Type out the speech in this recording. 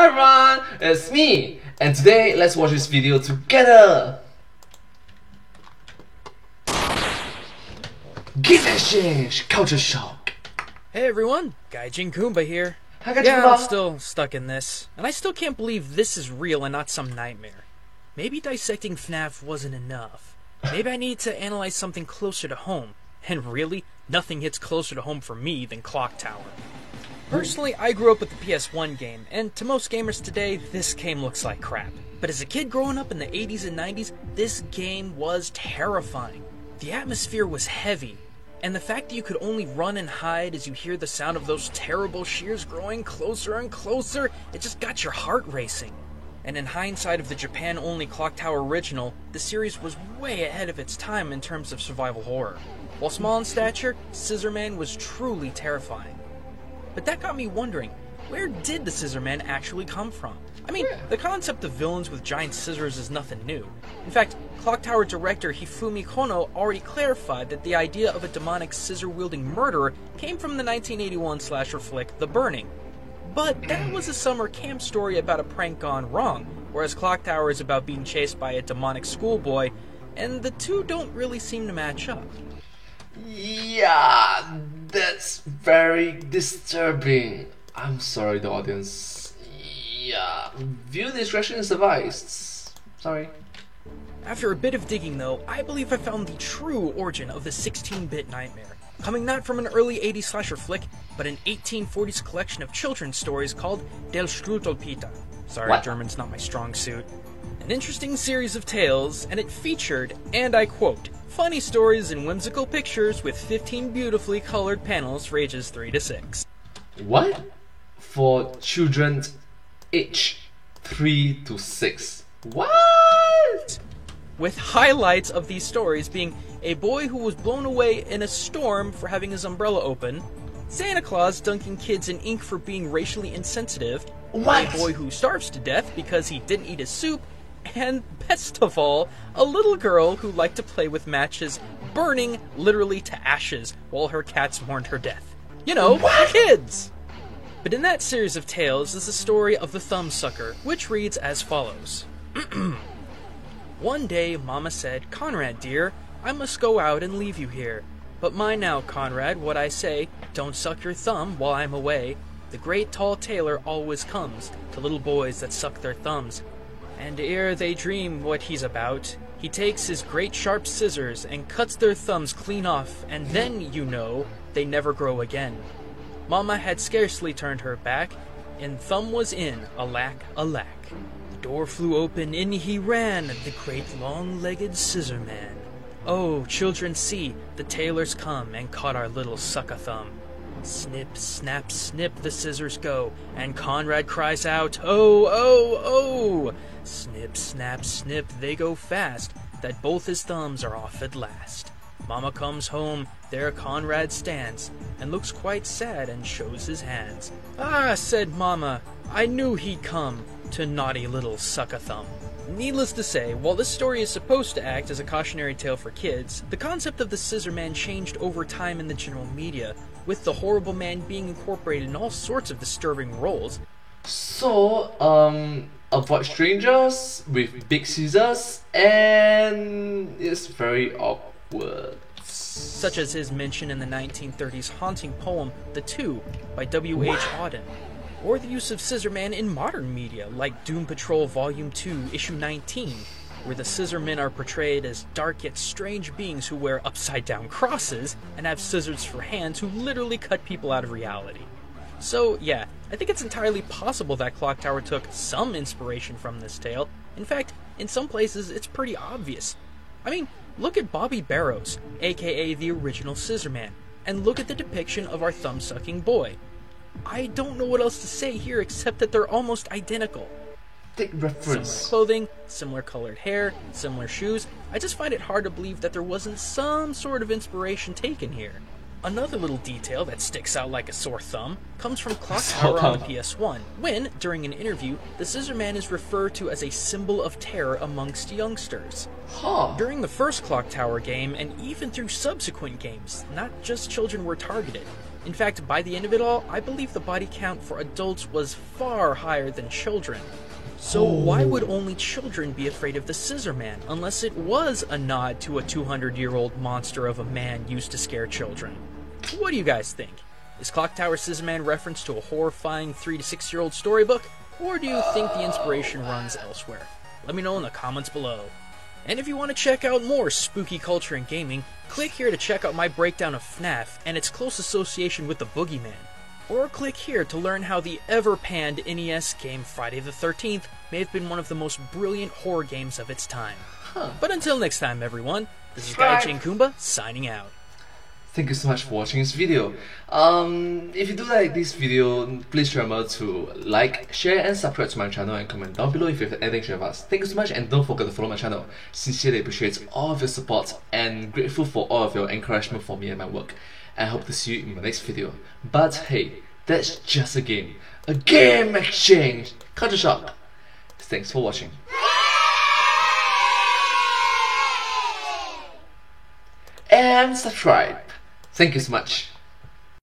everyone, it's me, and today let's watch this video together. Gift exchange, culture shock. Hey everyone, Gaijin Kumba here. Hi, Gaijin Yeah, Kumba. I'm still stuck in this, and I still can't believe this is real and not some nightmare. Maybe dissecting FNAF wasn't enough. Maybe I need to analyze something closer to home. And really, nothing hits closer to home for me than Clock Tower. Personally, I grew up with the PS1 game, and to most gamers today, this game looks like crap. But as a kid growing up in the 80s and 90s, this game was terrifying. The atmosphere was heavy, and the fact that you could only run and hide as you hear the sound of those terrible shears growing closer and closer, it just got your heart racing. And in hindsight of the Japan-only Clock Tower original, the series was way ahead of its time in terms of survival horror. While small in stature, Scissorman was truly terrifying. But that got me wondering, where did the Scissorman actually come from? I mean, the concept of villains with giant scissors is nothing new. In fact, Clock Tower director Hifumi Kono already clarified that the idea of a demonic scissor-wielding murderer came from the 1981 slasher flick The Burning. But that was a summer camp story about a prank gone wrong, whereas Clock Tower is about being chased by a demonic schoolboy, and the two don't really seem to match up. Yeah, that's very disturbing. I'm sorry, the audience. Yeah, view discretion is advised. Sorry. After a bit of digging though, I believe I found the true origin of the 16-bit nightmare, coming not from an early 80s slasher flick, but an 1840s collection of children's stories called Der Struwwelpeter. Sorry, What? German's not my strong suit. An interesting series of tales, and it featured, and I quote, funny stories and whimsical pictures with 15 beautifully colored panels for ages 3 to 6. What? For children age 3 to 6. What? With highlights of these stories being a boy who was blown away in a storm for having his umbrella open, Santa Claus dunking kids in ink for being racially insensitive, What? a boy who starves to death because he didn't eat his soup, and best of all, a little girl who liked to play with matches, burning literally to ashes while her cats mourned her death. You know, What? kids! But in that series of tales is the story of the Thumbsucker, which reads as follows. One day, Mama said, "Conrad, dear, I must go out and leave you here. But mind now, Conrad, what I say, don't suck your thumb while I'm away. The great tall tailor always comes to little boys that suck their thumbs. And ere they dream what he's about, he takes his great sharp scissors and cuts their thumbs clean off, and then, you know, they never grow again." Mama had scarcely turned her back, and Thumb was in, alack, alack. The door flew open, in he ran, the great long-legged Scissor Man. Oh, children, see, the tailor's come and caught our little suck-a-thumb. Snip, snap, snip, the scissors go, and Conrad cries out, "Oh, oh, oh!" Snip, snap, snip, they go fast, that both his thumbs are off at last. Mama comes home, there Conrad stands, and looks quite sad and shows his hands. "Ah," said Mama, "I knew he'd come, to naughty little suck-a-thumb." Needless to say, while this story is supposed to act as a cautionary tale for kids, the concept of the Scissor Man changed over time in the general media, with the horrible man being incorporated in all sorts of disturbing roles. So, avoid strangers with big scissors, and it's very awkward. Such as his mention in the 1930s haunting poem The Two by W.H. Auden, or the use of Scissor Man in modern media like Doom Patrol Volume 2, Issue 19, where the Scissor Men are portrayed as dark yet strange beings who wear upside-down crosses and have scissors for hands who literally cut people out of reality. So, yeah, I think it's entirely possible that Clock Tower took some inspiration from this tale. In fact, in some places, it's pretty obvious. I mean, look at Bobby Barrows, aka the original Scissor Man, and look at the depiction of our thumb-sucking boy. I don't know what else to say here except that they're almost identical. Take Similar reference. clothing, similar colored hair, similar shoes. I just find it hard to believe that there wasn't some sort of inspiration taken here. Another little detail that sticks out like a sore thumb comes from Clock Tower on the PS1, when, during an interview, the Scissor Man is referred to as a symbol of terror amongst youngsters. Huh. During the first Clock Tower game, and even through subsequent games, not just children were targeted. In fact, by the end of it all, I believe the body count for adults was far higher than children. So why would only children be afraid of the Scissor Man, unless it was a nod to a 200-year-old monster of a man used to scare children? What do you guys think? Is Clock Tower Scissor Man reference to a horrifying 3 to 6-year-old storybook, or do you think the inspiration runs elsewhere? Let me know in the comments below. And if you want to check out more spooky culture and gaming, click here to check out my breakdown of FNAF and its close association with the Boogeyman. Or click here to learn how the ever-panned NES game Friday the 13th may have been one of the most brilliant horror games of its time. But until next time, everyone, this is Gaijin Kumba signing out. Thank you so much for watching this video. If you do like this video, please remember to like, share and subscribe to my channel and comment down below if you have anything to share with us. Thank you so much and don't forget to follow my channel. Sincerely appreciate all of your support and grateful for all of your encouragement for me and my work. I hope to see you in my next video. But hey, that's just a game. A game exchange! Culture shock! Thanks for watching. And subscribe. Thank you so much.